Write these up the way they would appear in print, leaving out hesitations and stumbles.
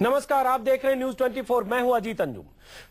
नमस्कार, आप देख रहे हैं न्यूज 24। मैं हूं अजीत अंजुम।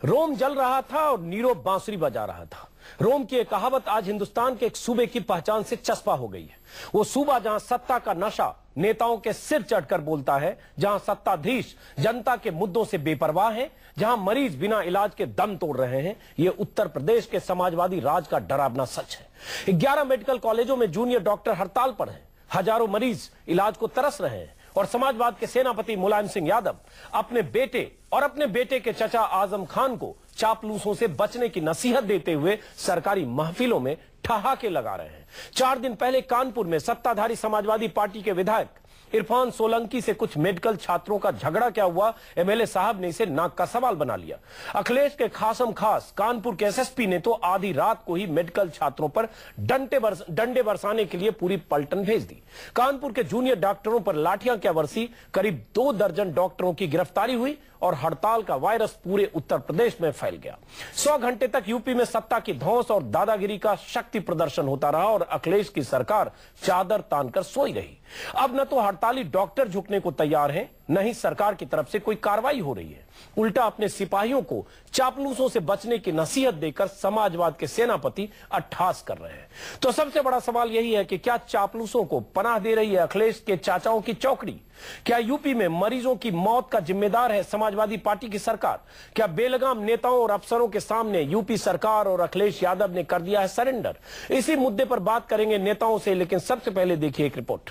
रोम जल रहा था और नीरो बांसुरी बजा रहा था। रोम की एक कहावत आज हिंदुस्तान के एक सूबे की पहचान से चस्पा हो गई है। वो सूबा जहां सत्ता का नशा नेताओं के सिर चढ़कर बोलता है, जहां सत्ताधीश जनता के मुद्दों से बेपरवाह है, जहां मरीज बिना इलाज के दम तोड़ रहे हैं, ये उत्तर प्रदेश के समाजवादी राज का डरावना सच है। 11 मेडिकल कॉलेजों में जूनियर डॉक्टर हड़ताल पर हैं। हजारों मरीज इलाज को तरस रहे हैं और समाजवाद के सेनापति मुलायम सिंह यादव अपने बेटे और अपने बेटे के चचा आजम खान को चापलूसों से बचने की नसीहत देते हुए सरकारी महफिलों में ठहाके लगा रहे हैं। 4 दिन पहले कानपुर में सत्ताधारी समाजवादी पार्टी के विधायक इरफान सोलंकी से कुछ मेडिकल छात्रों का झगड़ा क्या हुआ, एमएलए साहब ने इसे नाक का सवाल बना लिया। अखिलेश के खासम खास कानपुर के एसएसपी ने तो आधी रात को ही मेडिकल छात्रों पर डंडे बरसाने के लिए पूरी पलटन भेज दी। कानपुर के जूनियर डॉक्टरों पर लाठियां क्या बरसी, करीब 2 दर्जन डॉक्टरों की गिरफ्तारी हुई और हड़ताल का वायरस पूरे उत्तर प्रदेश में फैल गया। 100 घंटे तक यूपी में सत्ता की धौंस और दादागिरी का शक्ति प्रदर्शन होता रहा और अखिलेश की सरकार चादर तानकर सोई रही। अब न तो हड़ताली डॉक्टर झुकने को तैयार हैं, न ही सरकार की तरफ से कोई कार्रवाई हो रही है। उल्टा अपने सिपाहियों को चापलूसों से बचने की नसीहत देकर समाजवाद के सेनापति अट्ठास कर रहे हैं। तो सबसे बड़ा सवाल यही है कि क्या चापलूसों को पनाह दे रही है अखिलेश के चाचाओं की चौकड़ी? क्या यूपी में मरीजों की मौत का जिम्मेदार है समाजवादी पार्टी की सरकार? क्या बेलगाम नेताओं और अफसरों के सामने यूपी सरकार और अखिलेश यादव ने कर दिया है सरेंडर? इसी मुद्दे पर बात करेंगे नेताओं से, लेकिन सबसे पहले देखिए एक रिपोर्ट।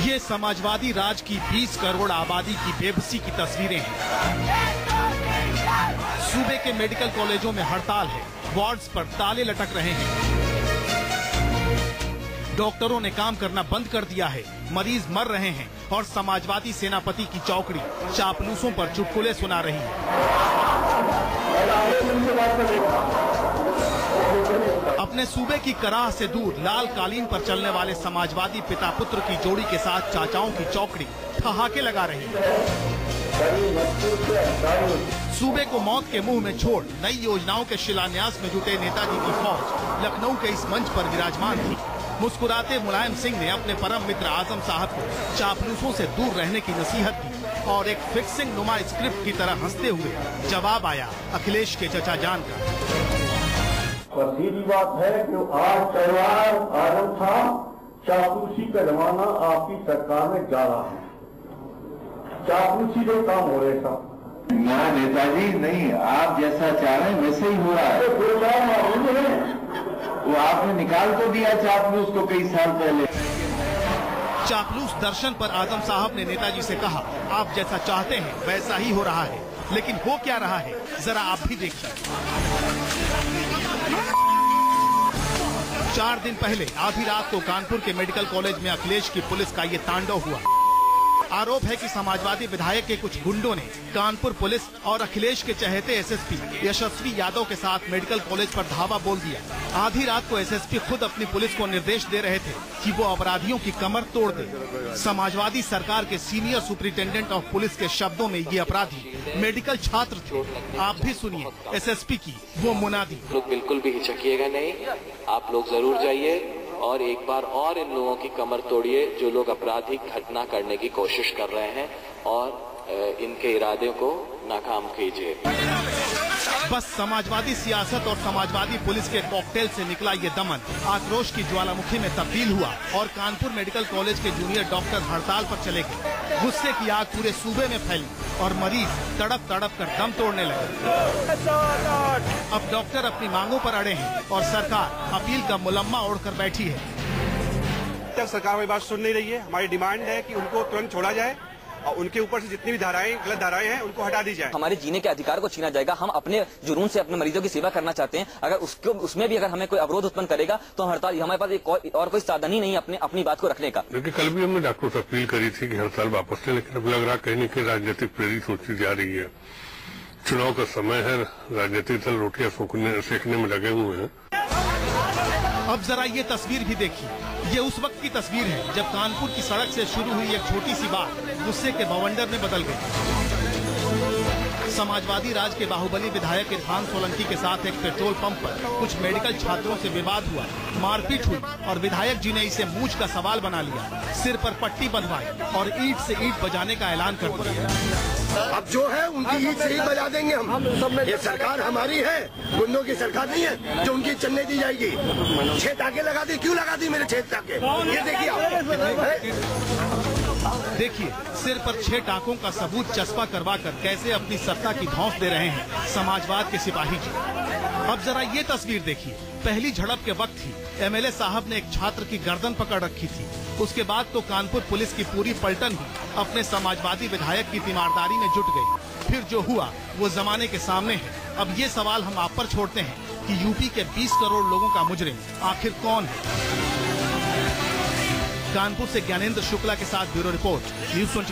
ये समाजवादी राज की 20 करोड़ आबादी की बेबसी की तस्वीरें हैं। सूबे के मेडिकल कॉलेजों में हड़ताल है, वार्ड्स पर ताले लटक रहे हैं, डॉक्टरों ने काम करना बंद कर दिया है, मरीज मर रहे हैं और समाजवादी सेनापति की चौकड़ी चापलूसों पर चुटकुले सुना रही है। अपने सूबे की कराह से दूर लाल कालीन पर चलने वाले समाजवादी पिता पुत्र की जोड़ी के साथ चाचाओं की चौकड़ी ठहाके लगा रही है। सूबे को मौत के मुंह में छोड़ नई योजनाओं के शिलान्यास में जुटे नेताजी की फौज लखनऊ के इस मंच पर विराजमान थी। मुस्कुराते मुलायम सिंह ने अपने परम मित्र आजम साहब को चापलूसों से दूर रहने की नसीहत दी और एक फिक्सिंग नुमा स्क्रिप्ट की तरह हंसते हुए जवाब आया अखिलेश के चचा जान का। और सीधी बात है कि आज परिवार आजम साहब चापलूसी का जमाना आपकी सरकार में जा रहा है। चापलूसी जो काम हो रहे था ना नेताजी नहीं, आप जैसा चाह रहे हैं वैसे ही हो रहा है। तो 2-4 मामले हैं, वो आपने निकाल तो दिया चापलूस को कई साल पहले। चापलूस दर्शन पर आजम साहब ने नेताजी से कहा, आप जैसा चाहते हैं वैसा ही हो रहा है, लेकिन हो क्या रहा है जरा आप भी देखिए। 4 दिन पहले आधी रात को कानपुर के मेडिकल कॉलेज में अखिलेश की पुलिस का ये तांडव हुआ। आरोप है कि समाजवादी विधायक के कुछ गुंडों ने कानपुर पुलिस और अखिलेश के चहेते एसएसपी यशस्वी यादव के साथ मेडिकल कॉलेज पर धावा बोल दिया। आधी रात को एसएसपी खुद अपनी पुलिस को निर्देश दे रहे थे कि वो अपराधियों की कमर तोड़ दे। समाजवादी सरकार के सीनियर सुपरिटेंडेंट ऑफ पुलिस के शब्दों में ये अपराधी मेडिकल छात्र थे। आप भी सुनिए एसएसपी की वो मुनादी। लोग बिल्कुल भी हिचकिएगा नहीं, आप लोग जरूर जाइए और एक बार और इन लोगों की कमर तोड़िए जो लोग आपराधिक घटना करने की कोशिश कर रहे हैं और इनके इरादे को नाकाम कीजिए। बस समाजवादी सियासत और समाजवादी पुलिस के कॉकटेल से निकला ये दमन आक्रोश की ज्वालामुखी में तब्दील हुआ और कानपुर मेडिकल कॉलेज के जूनियर डॉक्टर हड़ताल पर चले गए। गुस्से की आग पूरे सूबे में फैली और मरीज तड़प तड़प कर दम तोड़ने लगे। अब डॉक्टर अपनी मांगों पर अड़े हैं और सरकार अपील का मुलम्मा ओढ़कर बैठी है। तक सरकार हमारी बात सुन नहीं रही है। हमारी डिमांड है कि उनको तुरंत छोड़ा जाए और उनके ऊपर से जितनी भी धाराएं गलत धाराएं हैं उनको हटा दी जाए। हमारे जीने के अधिकार को छीना जाएगा। हम अपने जुनून से अपने मरीजों की सेवा करना चाहते हैं। अगर उसमें भी अगर हमें कोई अवरोध उत्पन्न करेगा तो हड़ताल, हमारे पास और कोई साधन ही नहीं अपनी बात को रखने का। देखिए, कल भी हमने डॉक्टरों से अपील करी थी कि हड़ताल वापस लें, लेकिन अब लग रहा कहीं न कहीं राजनीतिक प्रेरित होती जा रही है। चुनाव का समय है, राजनीतिक दल रोटियां सेकने में लगे हुए हैं। अब जरा ये तस्वीर भी देखिए। ये उस वक्त की तस्वीर है जब कानपुर की सड़क से शुरू हुई एक छोटी सी बात गुस्से के बवंडर में बदल गई। समाजवादी राज के बाहुबली विधायक इरफान सोलंकी के साथ एक पेट्रोल पंप पर कुछ मेडिकल छात्रों से विवाद हुआ, मारपीट हुई और विधायक जी ने इसे मूंछ का सवाल बना लिया, सिर पर पट्टी बंधवाई और ईंट से ईंट बजाने का ऐलान कर दिया। अब जो है उनकी ईंट से ईंट बजा देंगे हम। ये सरकार हमारी है, गुंडों की सरकार नहीं है जो उनकी चलने दी जाएगी। 6 टाके लगा दी, क्यों लगा दी मेरे 6 टाके? ये देखिए देखिए सिर पर 6 टाकों का सबूत चस्पा करवा कर कैसे अपनी सत्ता की धौंस दे रहे हैं समाजवाद के सिपाही जी। अब जरा ये तस्वीर देखिए, पहली झड़प के वक्त ही एमएलए साहब ने एक छात्र की गर्दन पकड़ रखी थी। उसके बाद तो कानपुर पुलिस की पूरी पलटन ही अपने समाजवादी विधायक की तीमारदारी में जुट गई। फिर जो हुआ वो जमाने के सामने है। अब ये सवाल हम आप पर छोड़ते हैं कि यूपी के 20 करोड़ लोगों का मुजरिम आखिर कौन है। कानपुर से ज्ञानेंद्र शुक्ला के साथ ब्यूरो रिपोर्ट, न्यूज 24।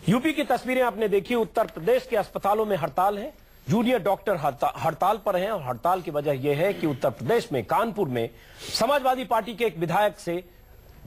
यूपी की तस्वीरें आपने देखी। उत्तर प्रदेश के अस्पतालों में हड़ताल है, जूनियर डॉक्टर हड़ताल पर हैं और हड़ताल की वजह यह है कि उत्तर प्रदेश में कानपुर में समाजवादी पार्टी के एक विधायक से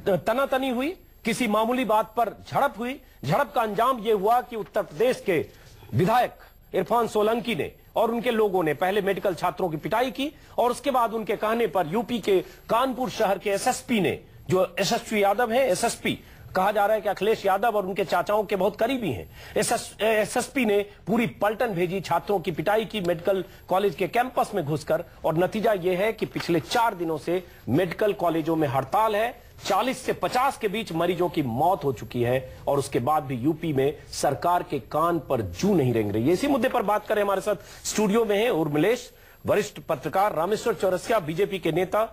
तनातनी हुई, किसी मामूली बात पर झड़प हुई। झड़प का अंजाम यह हुआ कि उत्तर प्रदेश के विधायक इरफान सोलंकी ने और उनके लोगों ने पहले मेडिकल छात्रों की पिटाई की और उसके बाद उनके कहने पर यूपी के कानपुर शहर के एसएसपी ने, जो यशस्वी यादव है, एसएसपी कहा जा रहा है कि अखिलेश यादव और उनके चाचाओं के बहुत करीबी हैं, एसएसपी ने पूरी पलटन भेजी, छात्रों की पिटाई की मेडिकल कॉलेज के कैंपस में घुसकर। और नतीजा यह है कि पिछले 4 दिनों से मेडिकल कॉलेजों में हड़ताल है। 40 से 50 के बीच मरीजों की मौत हो चुकी है और उसके बाद भी यूपी में सरकार के कान पर जू नहीं रेंग रही है। इसी मुद्दे पर बात करें, हमारे साथ स्टूडियो में है उर्मिलेश, वरिष्ठ पत्रकार, रामेश्वर चौरसिया बीजेपी के नेता,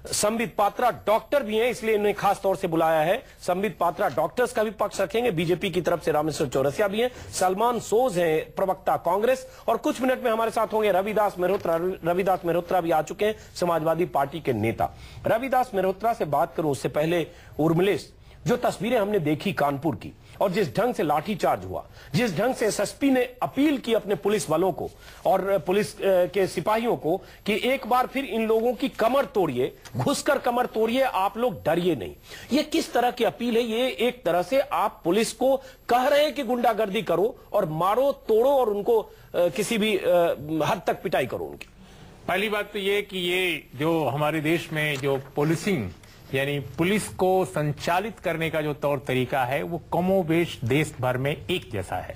संबित पात्रा डॉक्टर भी हैं, इसलिए इन्हें खास तौर से बुलाया है। संबित पात्रा डॉक्टर्स का भी पक्ष रखेंगे, बीजेपी की तरफ से रामेश्वर चौरसिया भी हैं, सलमान सोज हैं प्रवक्ता कांग्रेस, और कुछ मिनट में हमारे साथ होंगे रविदास मेहरोत्रा। रविदास मेहरोत्रा भी आ चुके हैं, समाजवादी पार्टी के नेता। रविदास मेहरोत्रा से बात करूं उससे पहले उर्मिलेश, जो तस्वीरें हमने देखी कानपुर की और जिस ढंग से लाठीचार्ज हुआ, जिस ढंग से एसएसपी ने अपील की अपने पुलिस वालों को और पुलिस के सिपाहियों को कि एक बार फिर इन लोगों की कमर तोड़िए, घुसकर कमर तोड़िए, आप लोग डरिए नहीं, ये किस तरह की अपील है? ये एक तरह से आप पुलिस को कह रहे हैं कि गुंडागर्दी करो और मारो, तोड़ो और उनको किसी भी हद तक पिटाई करो उनकी। पहली बात तो ये कि ये जो हमारे देश में जो पुलिसिंग यानी पुलिस को संचालित करने का जो तौर तरीका है वो कमोबेश देश भर में एक जैसा है,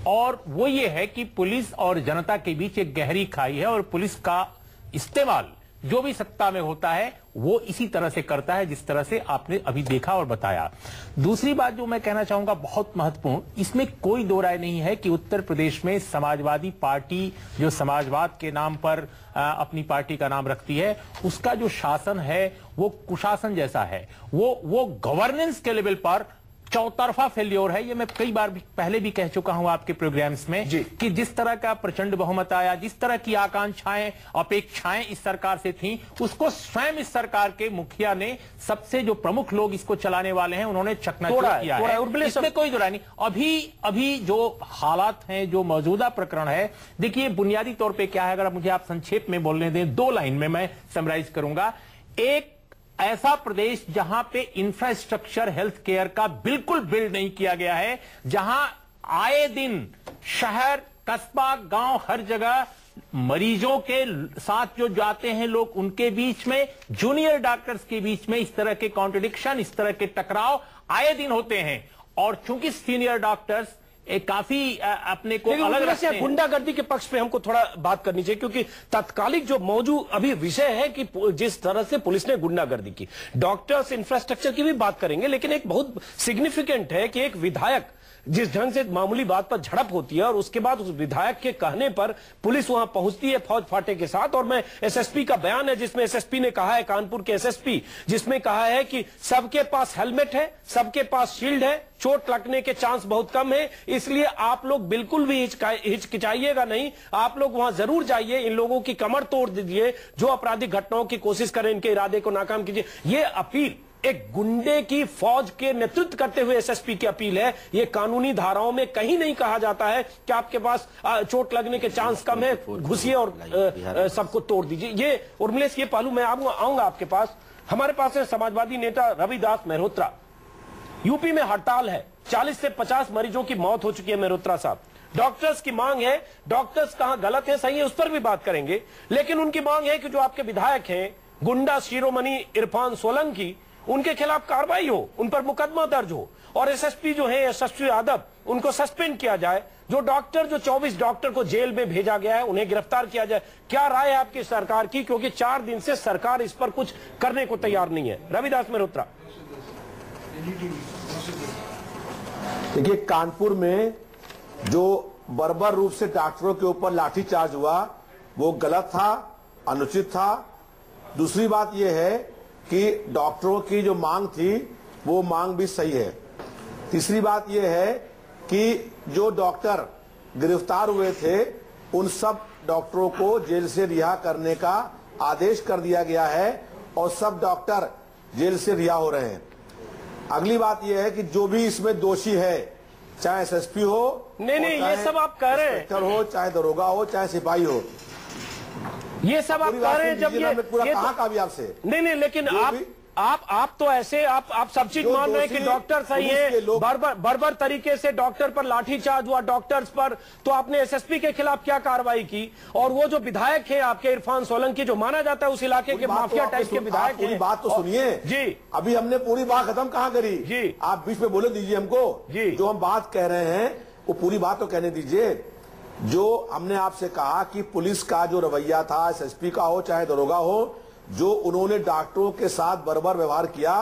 और वो ये है कि पुलिस और जनता के बीच एक गहरी खाई है और पुलिस का इस्तेमाल जो भी सत्ता में होता है वो इसी तरह से करता है जिस तरह से आपने अभी देखा और बताया। दूसरी बात जो मैं कहना चाहूंगा बहुत महत्वपूर्ण, इसमें कोई दो राय नहीं है कि उत्तर प्रदेश में समाजवादी पार्टी जो समाजवाद के नाम पर अपनी पार्टी का नाम रखती है, उसका जो शासन है वो कुशासन जैसा है, वो गवर्नेंस के लेवल पर चौतरफा फेल्योर है। ये मैं कई बार पहले भी कह चुका हूं आपके प्रोग्राम्स में कि जिस तरह का प्रचंड बहुमत आया, जिस तरह की आकांक्षाएं अपेक्षाएं इस सरकार से थीं, उसको स्वयं इस सरकार के मुखिया ने, सबसे जो प्रमुख लोग इसको चलाने वाले हैं, उन्होंने चकनाचूर किया है। इसमें कोई दुराई नहीं। अभी जो हालात हैं, जो मौजूदा प्रकरण है, देखिए बुनियादी तौर पर क्या है, अगर मुझे आप संक्षेप में बोलने दें, 2 लाइन में मैं समराइज करूंगा। एक ऐसा प्रदेश जहां पे इंफ्रास्ट्रक्चर हेल्थ केयर का बिल्कुल बिल्ड नहीं किया गया है, जहां आए दिन शहर, कस्बा, गांव, हर जगह मरीजों के साथ जो जाते हैं लोग, उनके बीच में, जूनियर डॉक्टर्स के बीच में इस तरह के कॉन्ट्रडिक्शन, इस तरह के टकराव आए दिन होते हैं। और चूंकि सीनियर डॉक्टर्स काफी अपने को अलग रखते हैं। गुंडागर्दी के पक्ष पे हमको थोड़ा बात करनी चाहिए, क्योंकि तत्कालिक जो मौजूद अभी विषय है कि जिस तरह से पुलिस ने गुंडागर्दी की, डॉक्टर्स, इंफ्रास्ट्रक्चर की भी बात करेंगे, लेकिन एक बहुत सिग्निफिकेंट है कि एक विधायक जिस ढंग से मामूली बात पर झड़प होती है और उसके बाद उस विधायक के कहने पर पुलिस वहां पहुंचती है फौज फाटे के साथ। और मैं एसएसपी का बयान है जिसमें एसएसपी ने कहा है, कानपुर के एसएसपी, जिसमें कहा है कि सबके पास हेलमेट है, सबके पास शील्ड है, चोट लगने के चांस बहुत कम है, इसलिए आप लोग बिल्कुल भी हिचकिचाइएगा नहीं, आप लोग वहां जरूर जाइए, इन लोगों की कमर तोड़ दीजिए, जो आपराधिक घटनाओं की कोशिश करें, इनके इरादे को नाकाम कीजिए। ये अपील एक गुंडे की फौज के नेतृत्व करते हुए एसएसपी की अपील है। ये कानूनी धाराओं में कहीं नहीं कहा जाता है कि आपके पास चोट लगने के चांस कम है, घुसिए और सबको तोड़ दीजिए। ये उर्मिलेश, ये पहलू मैं आऊंगा आपके पास। हमारे पास है समाजवादी नेता रविदास मेहरोत्रा। यूपी में हड़ताल है, 40 से 50 मरीजों की मौत हो चुकी है मेहरोत्रा साहब। डॉक्टर्स की मांग है, डॉक्टर्स कहां गलत है सही है उस पर भी बात करेंगे, लेकिन उनकी मांग है कि जो आपके विधायक हैं गुंडा शिरोमणि इरफान सोलंकी, उनके खिलाफ कार्रवाई हो, उन पर मुकदमा दर्ज हो और एसएसपी जो है यशस्वी यादव उनको सस्पेंड किया जाए। जो 24 डॉक्टर को जेल में भेजा गया है उन्हें गिरफ्तार किया जाए। क्या राय है आपकी सरकार की, क्योंकि 4 दिन से सरकार इस पर कुछ करने को तैयार नहीं है। रविदास मेहरोत्रा। देखिए, कानपुर में जो बर्बर रूप से डॉक्टरों के ऊपर लाठीचार्ज हुआ वो गलत था, अनुचित था। दूसरी बात यह है कि डॉक्टरों की जो मांग थी वो मांग भी सही है। तीसरी बात यह है कि जो डॉक्टर गिरफ्तार हुए थे उन सब डॉक्टरों को जेल से रिहा करने का आदेश कर दिया गया है और सब डॉक्टर जेल से रिहा हो रहे हैं। अगली बात यह है कि जो भी इसमें दोषी है, चाहे एसएसपी हो, नहीं ये सब आप कह रहे हैं, हो चाहे दरोगा हो चाहे सिपाही हो, ये सब आप कह रहे हैं। जब ये कहा का भी आपसे नहीं लेकिन आप तो ऐसे आप सब चीज मान रहे हैं कि डॉक्टर सही है, बर्बर तरीके से डॉक्टर पर लाठीचार्ज हुआ डॉक्टर्स पर, तो आपने एसएसपी के खिलाफ क्या कार्रवाई की? और वो जो विधायक है आपके इरफान सोलंकी, जो माना जाता है उस इलाके के माफिया टाइप के विधायक, पूरी बात तो सुनिए जी। अभी हमने पूरी बात खत्म कहाँ करी जी, आप बीच में बोले दीजिए हमको जी। जो हम बात कह रहे हैं वो पूरी बात तो कहने दीजिए। जो हमने आपसे कहा कि पुलिस का जो रवैया था, एसएसपी का हो चाहे दरोगा हो, जो उन्होंने डॉक्टरों के साथ बर्बर व्यवहार किया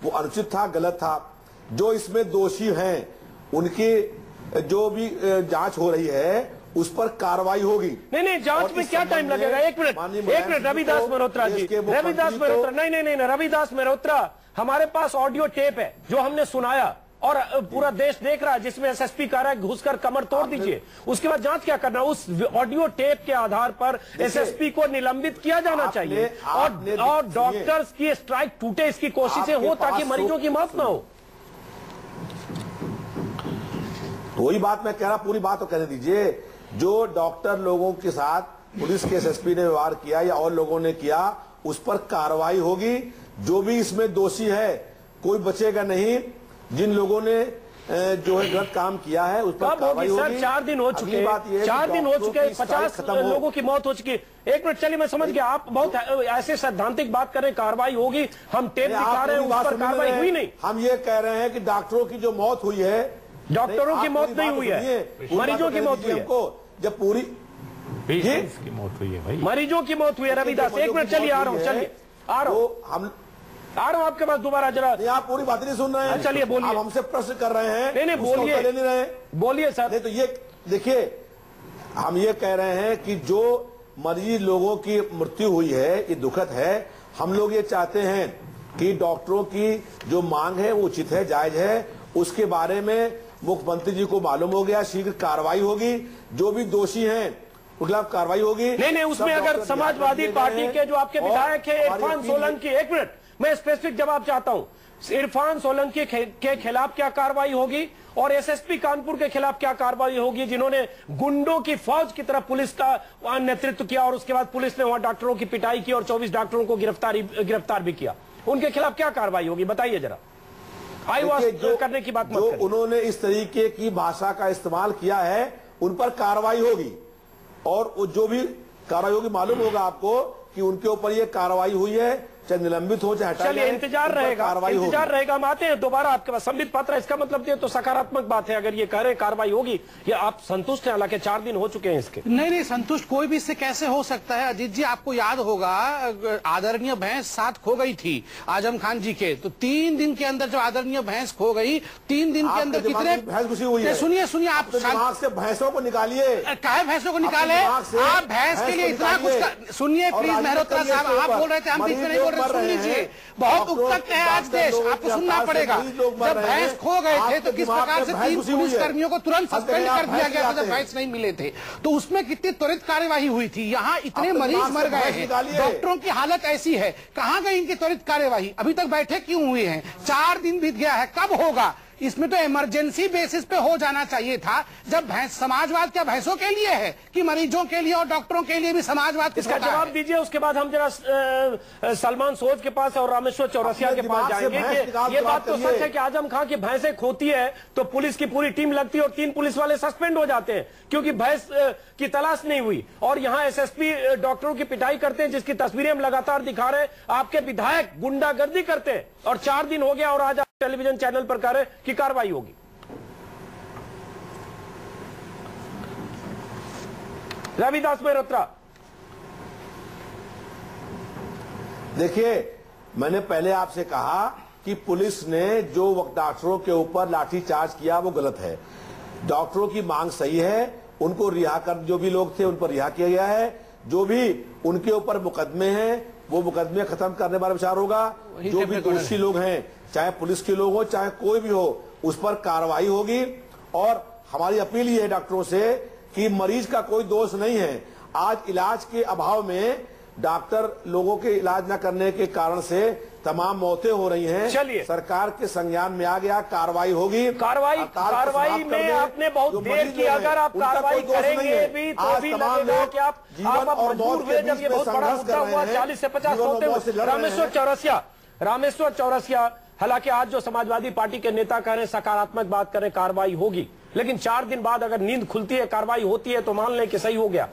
वो अनुचित था, गलत था। जो इसमें दोषी हैं उनकी जो भी जांच हो रही है उस पर कार्रवाई होगी। नहीं जांच में क्या टाइम लगेगा? एक मिनट रविदास मेहरोत्रा जी, रविदास मेहरोत्रा नहीं रविदास मेहरोत्रा, हमारे पास ऑडियो टेप है जो हमने सुनाया और पूरा देश देख रहा है, जिसमें एसएसपी कह रहा है घुसकर कमर तोड़ दीजिए। उसके बाद जांच क्या करना? उस ऑडियो टेप के आधार पर एसएसपी को निलंबित किया जाना चाहिए और डॉक्टर्स की स्ट्राइक टूटे इसकी कोशिशें हो ताकि मरीजों की मौत ना हो। वही बात मैं कह रहा, पूरी बात तो कहने दीजिए। जो डॉक्टर लोगों के साथ पुलिस के एसएसपी ने व्यवहार किया या और लोगों ने किया उस पर कार्रवाई होगी। जो भी इसमें दोषी है कोई बचेगा नहीं। जिन लोगों ने जो है गलत काम किया है उस पर कार्रवाई होगी। सर 4 दिन हो चुके, 4 दिन हो चुके, 50 लोगों की मौत हो चुकी। एक मिनट चलिए, मैं समझ गया आप बहुत ऐसे सैद्धांतिक बात कर रहे हैं, कार्रवाई होगी, हम टेप दिखा रहे हैं, उस पर कार्रवाई हुई नहीं। हम ये कह रहे हैं कि डॉक्टरों की जो मौत हुई है, डॉक्टरों की मौत नहीं हुई है, मरीजों की मौत हुई है। जब पूरी की मौत हुई है भाई, मरीजों की मौत हुई है। रविदास एक मिनट चलिए, आ रहा हूँ, चलिए आ रहा हूँ, हम आ रहा हूं आपके पास दोबारा। जरा आप पूरी बात नहीं सुन रहे हैं। चलिए बोलिए, आप हमसे प्रश्न कर रहे हैं। नहीं बोलिए, ले नहीं रहे, बोलिए सर। नहीं तो ये देखिए, हम ये कह रहे हैं कि जो मरीज लोगों की मृत्यु हुई है ये दुखद है। हम लोग ये चाहते हैं कि डॉक्टरों की जो मांग है वो उचित है, जायज है। उसके बारे में मुख्यमंत्री जी को मालूम हो गया, शीघ्र कार्रवाई होगी। जो भी दोषी हैं उनके खिलाफ कार्रवाई होगी। नहीं उसमें अगर समाजवादी पार्टी के जो आपके विधायक है इरफान सोलंकी, एक मिनट मैं स्पेसिफिक जवाब चाहता हूं, इरफान सोलंकी के खिलाफ क्या कार्रवाई होगी और एसएसपी कानपुर के खिलाफ क्या कार्रवाई होगी, जिन्होंने गुंडों की फौज की तरफ पुलिस का नेतृत्व किया और उसके बाद पुलिस ने वहां डॉक्टरों की पिटाई की और 24 डॉक्टरों को गिरफ्तार भी किया? उनके खिलाफ क्या कार्रवाई होगी बताइए जरा। करने की बात मत करिए। उन्होंने इस तरीके की भाषा का इस्तेमाल किया है उन पर कार्रवाई होगी और जो भी कार्रवाई होगी मालूम होगा आपको कि उनके ऊपर ये कार्रवाई हुई है, चाहे निलंबित हो चाहे हटाया। चलिए इंतजार रहेगा, हम आते हैं दोबारा आपके पास। संबित पात्रा, इसका मतलब ये तो सकारात्मक बात है, अगर ये कह रहे कार्रवाई होगी, ये आप संतुष्ट हैं? हालांकि 4 दिन हो चुके हैं इसके। नहीं संतुष्ट कोई भी इससे कैसे हो सकता है? अजीत जी, आपको याद होगा आदरणीय भैंस 7 खो गई थी आजम खान जी के, तो 3 दिन के अंदर जब आदरणीय भैंस खो गई, 3 दिन के अंदर कितने भैंस घुसी हुई है? सुनिए आप दिमाग से भैंसों को निकालिए। काहे भैंसों को निकाले? आप भैंस के लिए इतना कुछ सुनिए प्लीज। मेहरोत्रा साहब, आप बोल रहे थे, हम बीच में नहीं बोल रहे, सुन लीजिए। बहुत उकतक है आज देश, आपको सुनना पड़ेगा। जब भैंस खो गए थे तो किस प्रकार से 3 पुलिसकर्मियों को तुरंत सस्पेंड कर दिया गया था जब भैंस नहीं मिले थे, तो उसमें कितनी त्वरित कार्यवाही हुई थी। यहाँ इतने मरीज मर गए हैं, डॉक्टरों की हालत ऐसी है, कहाँ गई इनकी त्वरित कार्यवाही? अभी तक बैठे क्यों हुए हैं? 4 दिन बीत गया है, कब होगा? इसमें तो इमरजेंसी बेसिस पे हो जाना चाहिए था। जब समाजवाद क्या भैंसों के लिए है कि मरीजों के लिए और डॉक्टरों के लिए भी समाजवाद? इसका जवाब दीजिए, उसके बाद हम जरा सलमान सोज के पास और रामेश्वर चौरसिया के पास जाएंगे कि ये बात तो सच है कि आजम खां की भैंसें खोती है तो पुलिस की पूरी टीम लगती है और 3 पुलिस वाले सस्पेंड हो जाते हैं क्योंकि भैंस की तलाश नहीं हुई, और यहाँ एसएसपी डॉक्टरों की पिटाई करते हैं जिसकी तस्वीरें हम लगातार दिखा रहे हैं। आपके विधायक गुंडागर्दी करते हैं और 4 दिन हो गया और आज आप टेलीविजन चैनल पर कह रहे हैं कि कार्रवाई होगी। रविदास मेहरोत्रा, देखिए, मैंने पहले आपसे कहा कि पुलिस ने जो डॉक्टरों के ऊपर लाठीचार्ज किया वो गलत है। डॉक्टरों की मांग सही है, उनको रिहा कर, जो भी लोग थे उन पर रिहा किया गया है। जो भी उनके ऊपर मुकदमे हैं वो मुकदमे खत्म करने वाला विचार होगा। जो भी दोषी लोग हैं, चाहे पुलिस के लोग हो चाहे कोई भी हो, उस पर कार्रवाई होगी। और हमारी अपील ये है डॉक्टरों से कि मरीज का कोई दोष नहीं है। आज इलाज के अभाव में डॉक्टर लोगों के इलाज न करने के कारण से तमाम मौतें हो रही हैं। चलिए, सरकार के संज्ञान में आ गया, कार्रवाई होगी। कार्रवाई में आपने बहुत देर की, अगर आप कार्रवाई करेंगे भी तो भी लगेगा कि आप मजबूर हुए जब ये बहुत बड़ा मुद्दा हुआ। 40 से 50 मौतें। रामेश्वर चौरसिया, हालांकि आज जो समाजवादी पार्टी के नेता कह रहे हैं सकारात्मक बात करें, कार्रवाई होगी, लेकिन 4 दिन बाद अगर नींद खुलती है, कार्रवाई होती है तो मान लें कि सही हो गया।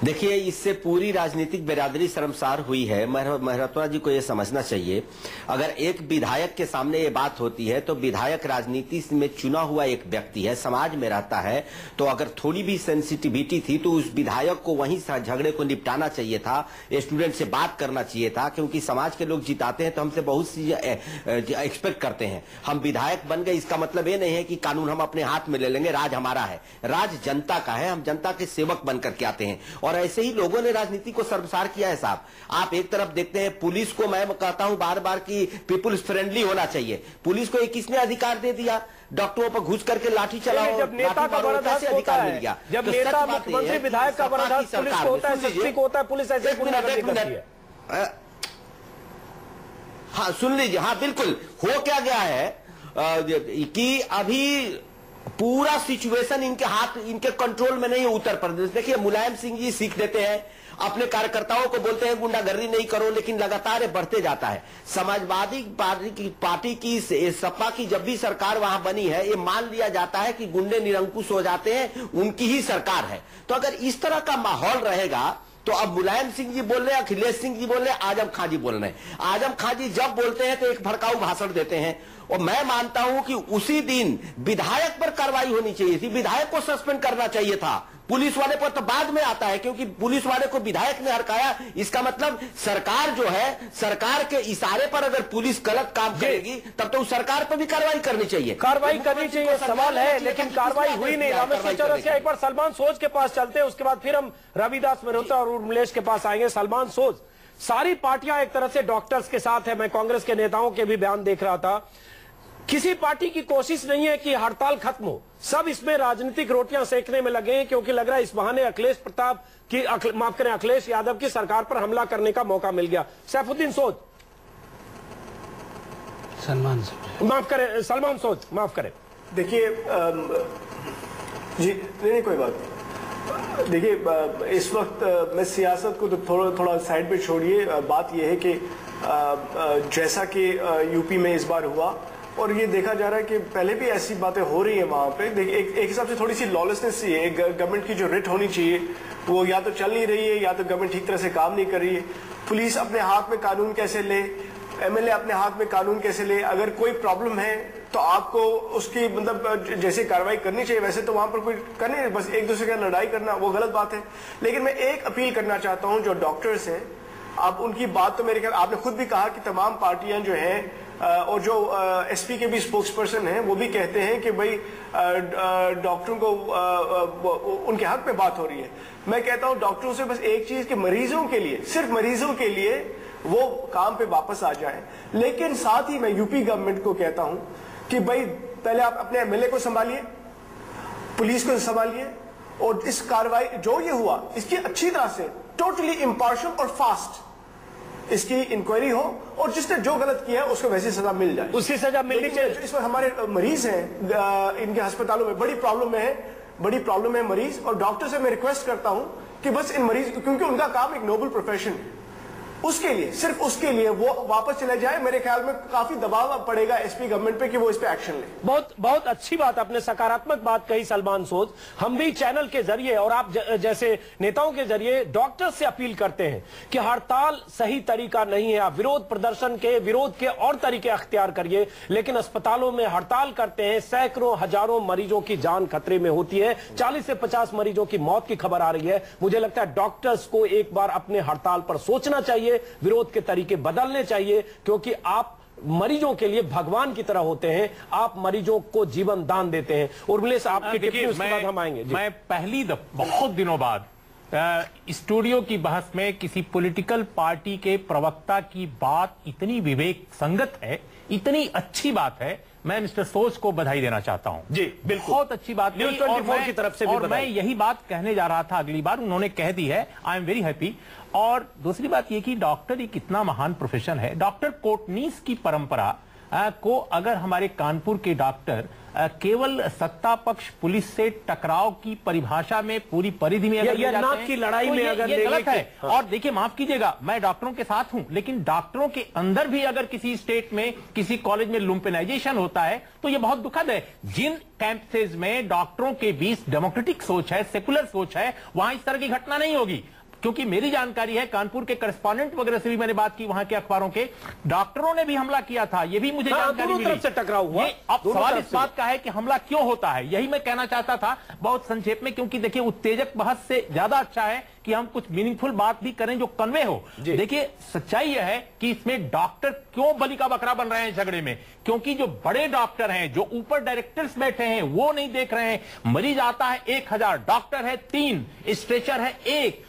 देखिए, इससे पूरी राजनीतिक बिरादरी शर्मसार हुई है। मेहरोत्रा जी को यह समझना चाहिए, अगर एक विधायक के सामने ये बात होती है तो विधायक राजनीति में चुना हुआ एक व्यक्ति है, समाज में रहता है, तो अगर थोड़ी भी सेंसिटिविटी थी तो उस विधायक को वहीं झगड़े को निपटाना चाहिए था, स्टूडेंट से बात करना चाहिए था, क्योंकि समाज के लोग जिताते हैं तो हमसे बहुत सी एक्सपेक्ट करते हैं। हम विधायक बन गए इसका मतलब ये नहीं है कि कानून हम अपने हाथ में ले लेंगे। राज हमारा है, राज जनता का है, हम जनता के सेवक बन करके आते हैं। और ऐसे ही लोगों ने राजनीति को शर्मसार किया है साहब। आप एक तरफ देखते हैं पुलिस को, मैं कहता हूं बार बार कि पीपुल्स फ्रेंडली होना चाहिए। पुलिस को किसने अधिकार दे दिया? डॉक्टरों पर घुस करके लाठी चलाओ। जब नेता का बर्दाश्त होता है, जब नेता मुख्यमंत्री विधायक का बर्दाश्त पुलिस को होता है, एसपी को होता है, पुलिस ऐसे गुंडागर्दी करती है। हाँ सुन लीजिए, हाँ बिल्कुल। हो क्या गया है कि अभी पूरा सिचुएशन इनके हाथ, इनके कंट्रोल में नहीं है। उत्तर प्रदेश देखिए, मुलायम सिंह जी सीख देते हैं, अपने कार्यकर्ताओं को बोलते हैं गुंडागर्दी नहीं करो, लेकिन लगातार बढ़ते जाता है। समाजवादी पार्टी की सपा की जब भी सरकार वहां बनी है, ये मान लिया जाता है कि गुंडे निरंकुश हो जाते हैं, उनकी ही सरकार है। तो अगर इस तरह का माहौल रहेगा तो अब मुलायम सिंह जी बोल रहे हैं, अखिलेश सिंह जी बोल रहे हैं, आजम खां जी बोल रहे हैं। आजम खां जी जब बोलते हैं तो एक भड़काऊ भाषण देते हैं, और मैं मानता हूं कि उसी दिन विधायक पर कार्रवाई होनी चाहिए थी, विधायक को सस्पेंड करना चाहिए था। पुलिस वाले पर तो बाद में आता है, क्योंकि पुलिस वाले को विधायक ने हड़काया। इसका मतलब सरकार जो है, सरकार के इशारे पर अगर पुलिस गलत काम करेगी तब तो उस सरकार पर भी कार्रवाई करनी चाहिए। कार्रवाई करनी चाहिए, सवाल है, लेकिन कार्रवाई हुई नहीं। रामेश्वर चौरसिया, एक बार सलमान सोज के पास चलते हैं, उसके बाद फिर हम रविदास मेहरोत्रा और उर्मिलेश के पास आएंगे। सलमान सोज, सारी पार्टियां एक तरह से डॉक्टर्स के साथ है। मैं कांग्रेस के नेताओं के भी बयान देख रहा था, किसी पार्टी की कोशिश नहीं है कि हड़ताल खत्म हो, सब इसमें राजनीतिक रोटियां सेकने में लगे हैं, क्योंकि लग रहा है इस बहाने अखिलेश यादव की सरकार पर हमला करने का मौका मिल गया। सैफुद्दीन सोज, सलमान सोज माफ करें। देखिए जी, नहीं कोई बात नहीं। देखिए, इस वक्त मैं सियासत को तो थोड़ा साइड पे छोड़िए। बात यह है कि जैसा कि यूपी में इस बार हुआ, और ये देखा जा रहा है कि पहले भी ऐसी बातें हो रही है वहां पे। देखिए, एक हिसाब से थोड़ी सी लॉलेसनेस सी है। गवर्नमेंट की जो रिट होनी चाहिए वो या तो चल नहीं रही है, या तो गवर्नमेंट ठीक तरह से काम नहीं कर रही है। पुलिस अपने हाथ में कानून कैसे ले, एमएलए अपने हाथ में कानून कैसे ले। अगर कोई प्रॉब्लम है तो आपको उसकी मतलब जैसे कार्रवाई करनी चाहिए, वैसे तो वहां पर कोई करने, बस एक दूसरे का लड़ाई करना वो गलत बात है। लेकिन मैं एक अपील करना चाहता हूं, जो डॉक्टर्स हैं, आप उनकी बात तो मेरे ख्याल आपने खुद भी कहा कि तमाम पार्टियां जो हैं और जो एसपी के भी स्पोक्स पर्सन हैं वो भी कहते हैं कि भाई डॉक्टरों को उनके हक में बात हो रही है। मैं कहता हूं डॉक्टरों से बस एक चीज कि मरीजों के लिए, सिर्फ मरीजों के लिए वो काम पे वापस आ जाएं। लेकिन साथ ही मैं यूपी गवर्नमेंट को कहता हूं कि भाई पहले आप अपने एमएलए को संभालिए, पुलिस को संभालिए, और इस कार्रवाई जो ये हुआ इसकी अच्छी तरह से टोटली इम्पार्शियल और फास्ट इसकी इंक्वायरी हो और जिसने जो गलत किया है उसको वैसी सजा मिल जाए, उसकी सजा मिलनी चाहिए। इस वक्त हमारे मरीज हैं इनके अस्पतालों में बड़ी प्रॉब्लम है मरीज, और डॉक्टर से मैं रिक्वेस्ट करता हूं कि बस इन मरीज, क्योंकि उनका काम एक नोबल प्रोफेशन है, उसके लिए, सिर्फ उसके लिए वो वापस चले जाए। मेरे ख्याल में काफी दबाव पड़ेगा एसपी गवर्नमेंट पे कि वो इस पे एक्शन ले। बहुत अच्छी बात, आपने सकारात्मक बात कही सलमान सोज। हम भी चैनल के जरिए और आप जैसे नेताओं के जरिए डॉक्टर से अपील करते हैं कि हड़ताल सही तरीका नहीं है। आप विरोध प्रदर्शन के, विरोध के और तरीके अख्तियार करिए, लेकिन अस्पतालों में हड़ताल करते हैं, सैकड़ों हजारों मरीजों की जान खतरे में होती है, 40 से 50 मरीजों की मौत की खबर आ रही है। मुझे लगता है डॉक्टर्स को एक बार अपने हड़ताल पर सोचना चाहिए, विरोध के तरीके बदलने चाहिए, क्योंकि आप मरीजों के लिए भगवान की तरह होते हैं, आप मरीजों को जीवन दान देते हैं। उर्मिलेश, आपकी टिप्पणी उसके बाद हम आएंगे। मैं पहली बहुत दिनों बाद स्टूडियो की बहस में किसी पॉलिटिकल पार्टी के प्रवक्ता की बात इतनी विवेक संगत है, इतनी अच्छी बात है, मैं मिस्टर सोच को बधाई देना चाहता हूं। जी बिल्कुल, बहुत अच्छी बात न्यूज़ 24 की तरफ से भी और मैं यही बात कहने जा रहा था, अगली बार उन्होंने कह दी है, आई एम वेरी हैप्पी। और दूसरी बात यह कि डॉक्टर एक इतना महान प्रोफेशन है, डॉक्टर कोटनीस की परंपरा को अगर हमारे कानपुर के डॉक्टर केवल सत्ता पक्ष पुलिस से टकराव की परिभाषा में पूरी परिधि में अगर नाक की लड़ाई में अगर ये गलत है। और देखिए, माफ कीजिएगा, मैं डॉक्टरों के साथ हूं, लेकिन डॉक्टरों के अंदर भी अगर किसी स्टेट में, किसी कॉलेज में लुम्पेनाइजेशन होता है तो ये बहुत दुखद है। जिन कैंपसेज में डॉक्टरों के बीच डेमोक्रेटिक सोच है, सेकुलर सोच है, वहां इस तरह की घटना नहीं होगी। क्योंकि मेरी जानकारी है, कानपुर के करस्पॉन्डेंट वगैरह से भी मैंने बात की, वहां के अखबारों के डॉक्टरों ने भी हमला किया था, ये भी मुझे जानकारी मिली। से टकराव हुआ। अब सवाल इस बात का है कि हमला क्यों होता है, यही मैं कहना चाहता था बहुत संक्षेप में, क्योंकि देखिए उत्तेजक बहस से ज्यादा अच्छा है कि हम कुछ मीनिंगफुल बात भी करें जो कन्वे हो। देखिए, सच्चाई यह है कि इसमें डॉक्टर क्यों बलि का बकरा बन रहे हैं झगड़े में, क्योंकि जो बड़े डॉक्टर हैं, जो ऊपर डायरेक्टर्स बैठे हैं, वो नहीं देख रहे हैं। मरीज आता है 1000, डॉक्टर है 3, स्ट्रेचर है 1,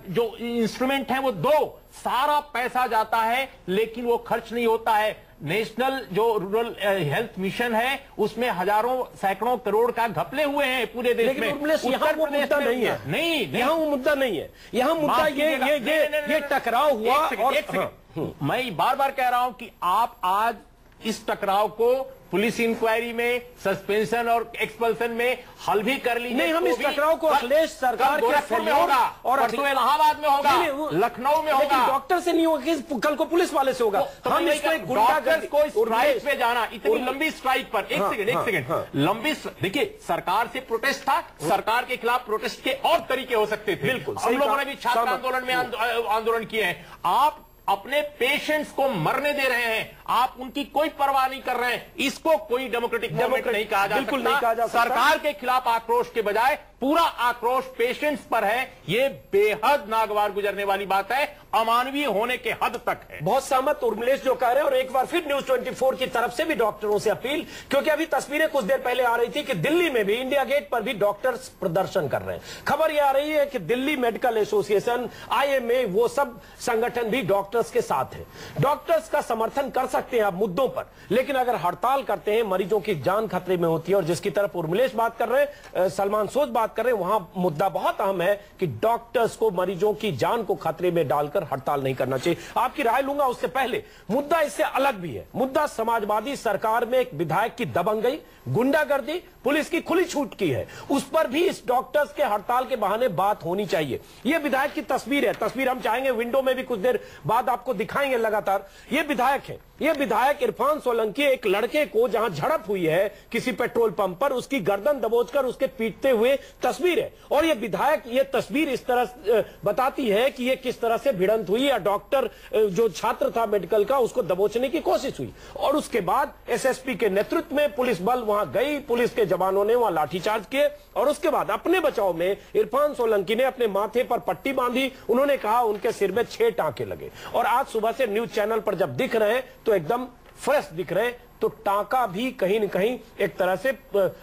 जो इंस्ट्रूमेंट है वो 2, सारा पैसा जाता है लेकिन वो खर्च नहीं होता है। नेशनल जो रूरल हेल्थ मिशन है उसमें हजारों सैकड़ों करोड़ का घपले हुए हैं पूरे देश में। यहाँ वो मुद्दा नहीं है, नहीं यहाँ वो मुद्दा नहीं है, यहाँ मुद्दा ये टकराव हुआ। और मैं बार बार कह रहा हूं कि आप आज इस टकराव को पुलिस इंक्वायरी में, सस्पेंशन और एक्सपल्सन में हल भी कर लीजिए। नहीं, हम इस टकराव को अखिलेश सरकार के में होगा और इलाहाबाद में होगा, लखनऊ में होगा, डॉक्टर से नहीं होगा, कल को पुलिस वाले से होगा। हम इसको डॉक्टर्स को स्ट्राइक पे जाना, इतनी लंबी स्ट्राइक पर, एक सेकंड लंबी, देखिए सरकार से प्रोटेस्ट था, सरकार के खिलाफ प्रोटेस्ट के और तरीके हो सकते थे। बिल्कुल, हम लोगों ने भी छात्र आंदोलन में आंदोलन किए हैं। आप अपने पेशेंट्स को मरने दे रहे हैं, आप उनकी कोई परवाह नहीं कर रहे हैं। इसको कोई डेमोक्रेटिक गवर्नमेंट नहीं कहा जा सकता। बिल्कुल नहीं कहा जा सकता। सरकार के खिलाफ आक्रोश के बजाय पूरा आक्रोश पेशेंट्स पर है, ये बेहद नागवार गुजरने वाली बात है, अमानवीय होने के हद तक है। बहुत सहमत उर्मिलेश जो कह रहे हैं, और एक बार फिर न्यूज़ 24 की तरफ से भी डॉक्टरों से अपील, क्योंकि अभी तस्वीरें कुछ देर पहले आ रही थी कि दिल्ली में भी, इंडिया गेट पर भी डॉक्टर्स प्रदर्शन कर रहे हैं। खबर यह आ रही है कि दिल्ली मेडिकल एसोसिएशन, IMA, वो सब संगठन भी डॉक्टर्स के साथ है। डॉक्टर्स का समर्थन कर सकते हैं आप मुद्दों पर, लेकिन अगर हड़ताल करते हैं, मरीजों की जान खतरे में होती है। और जिसकी तरफ उर्मिलेश बात कर रहे हैं, सलमान सोच बात कर रहे हैं, वहां मुद्दा बहुत अहम है कि डॉक्टर्स को मरीजों की जान को खतरे में डालकर हड़ताल नहीं करना चाहिए। आपकी राय लूंगा, उससे पहले मुद्दा इससे अलग भी है। मुद्दा समाजवादी सरकार में एक विधायक की दबंगई, गुंडागर्दी, पुलिस की खुली छूट की है, उस पर भी इस डॉक्टर्स के हड़ताल के बहाने बात होनी चाहिए। यह विधायक की तस्वीर है, तस्वीर हम चाहेंगे विंडो में भी कुछ देर बाद आपको दिखाएंगे लगातार। ये विधायक है, ये विधायक इरफान सोलंकी एक लड़के को जहां झड़प हुई है किसी पेट्रोल पंप पर, उसकी गर्दन दबोचकर उसके पीटते हुए तस्वीर है। और ये विधायक, ये तस्वीर इस तरह बताती है कि ये किस तरह से भिड़ंत हुई, या डॉक्टर जो छात्र था मेडिकल का, उसको दबोचने की कोशिश हुई। और उसके बाद SSP के नेतृत्व में पुलिस बल वहां गई, पुलिस के जवानों ने वहां लाठीचार्ज किए, और उसके बाद अपने बचाव में इरफान सोलंकी ने अपने माथे पर पट्टी बांधी। उन्होंने कहा उनके सिर में 6 टांके लगे। और आज सुबह से न्यूज चैनल पर जब दिख रहे हैं तो एकदम फ्रेश दिख रहे हैं, तो टांका भी कहीं न कहीं एक तरह से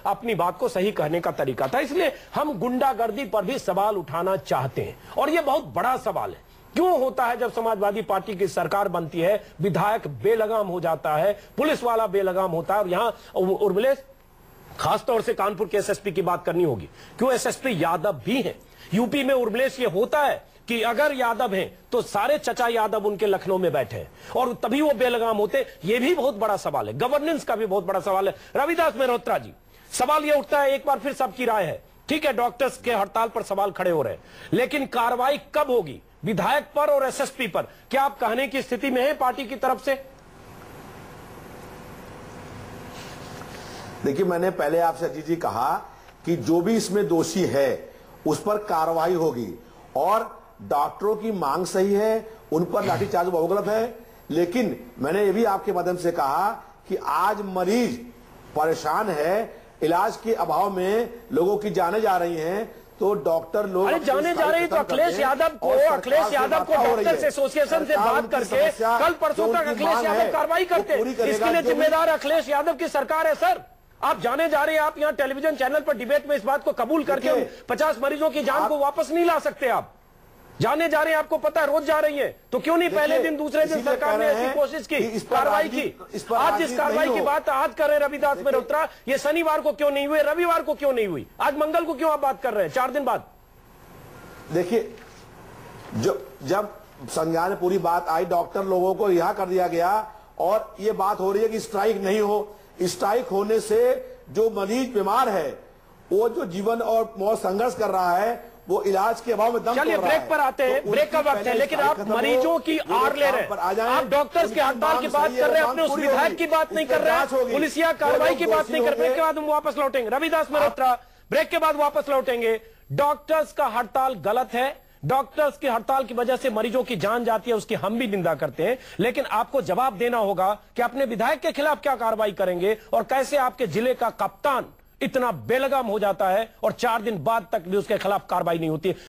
अपनी बात को सही कहने का तरीका था। इसलिए हम गुंडागर्दी पर भी सवाल उठाना चाहते हैं, और यह बहुत बड़ा सवाल है। क्यों होता है जब समाजवादी पार्टी की सरकार बनती है, विधायक बेलगाम हो जाता है, पुलिस वाला बेलगाम होता है। और यहां उर्मिलेश खासतौर से कानपुर के SSP की बात करनी होगी, क्यों SSP यादव भी हैं। यूपी में उर्मिलेश ये होता है कि अगर यादव हैं तो सारे चचा यादव उनके लखनऊ में बैठे हैं और तभी वो बेलगाम होते। ये भी बहुत बड़ा सवाल है, गवर्नेंस का भी बहुत बड़ा सवाल है। रविदास मेहरोत्रा जी, सवाल ये उठता है, एक बार फिर सबकी राय है, ठीक है डॉक्टर्स के हड़ताल पर सवाल खड़े हो रहे हैं, लेकिन कार्रवाई कब होगी विधायक पर और एसएसपी पर? क्या आप कहने की स्थिति में हैं पार्टी की तरफ से? देखिए, मैंने पहले आपसे अजीत जी कहा कि जो भी इसमें दोषी है उस पर कार्रवाई होगी और डॉक्टरों की मांग सही है, उन पर लाठीचार्ज बहुत गलत है। लेकिन मैंने ये भी आपके माध्यम से कहा कि आज मरीज परेशान है, इलाज के अभाव में लोगों की जाने जा रही हैं, तो डॉक्टर लोग अरे जाने जा रही है तो अखिलेश यादव को डॉक्टर्स एसोसिएशन से बात करके कल परसों तक अखिलेश यादव कार्रवाई करते, इसके लिए जिम्मेदार अखिलेश यादव की सरकार है। सर, आप जाने जा रहे हैं, आप यहाँ टेलीविजन चैनल पर डिबेट में इस बात को कबूल करके 50 मरीजों की जान को वापस नहीं ला सकते। आप जाने जा रहे हैं, आपको पता है रोज जा रही है, तो क्यों नहीं पहले दिन दूसरे दिन सरकार ने ऐसी कोशिश की, कार्रवाई की? आज जिस कार्रवाई की बात आज कर रहे हैं रविदास मेहरोत्रा, ये शनिवार को क्यों नहीं हुई, रविवार को क्यों नहीं हुई, आज मंगल को क्यों आप बात कर रहे हैं 4 दिन बाद? देखिए, जब संज्ञान में पूरी बात आई, डॉक्टर लोगों को रिहा कर दिया गया और ये बात हो रही है कि स्ट्राइक नहीं हो। स्ट्राइक होने से जो मरीज बीमार है, वो जो जीवन और मौत संघर्ष कर रहा है, वो इलाज के अभाव में दम तोड़ रहा है। ब्रेक पर आते हैं, ब्रेक का वक्त है, लेकिन आप मरीजों की आड़ ले रहे हैं, आप डॉक्टर्स के हड़ताल की बात कर रहे हैं, अपने उस विधायक की बात नहीं कर रहे हैं, पुलिसिया कार्रवाई की बात नहीं कर रहे। ब्रेक के बाद हम वापस लौटेंगे। रविदास मेहरोत्रा, ब्रेक के बाद वापस लौटेंगे। डॉक्टर्स का हड़ताल गलत है, डॉक्टर्स की हड़ताल की वजह से मरीजों की जान जाती है, उसकी हम भी निंदा करते हैं, लेकिन आपको जवाब देना होगा कि अपने विधायक के खिलाफ क्या कार्रवाई करेंगे और कैसे आपके जिले का कप्तान इतना बेलगाम हो जाता है और 4 दिन बाद तक भी उसके खिलाफ कार्रवाई नहीं होती है।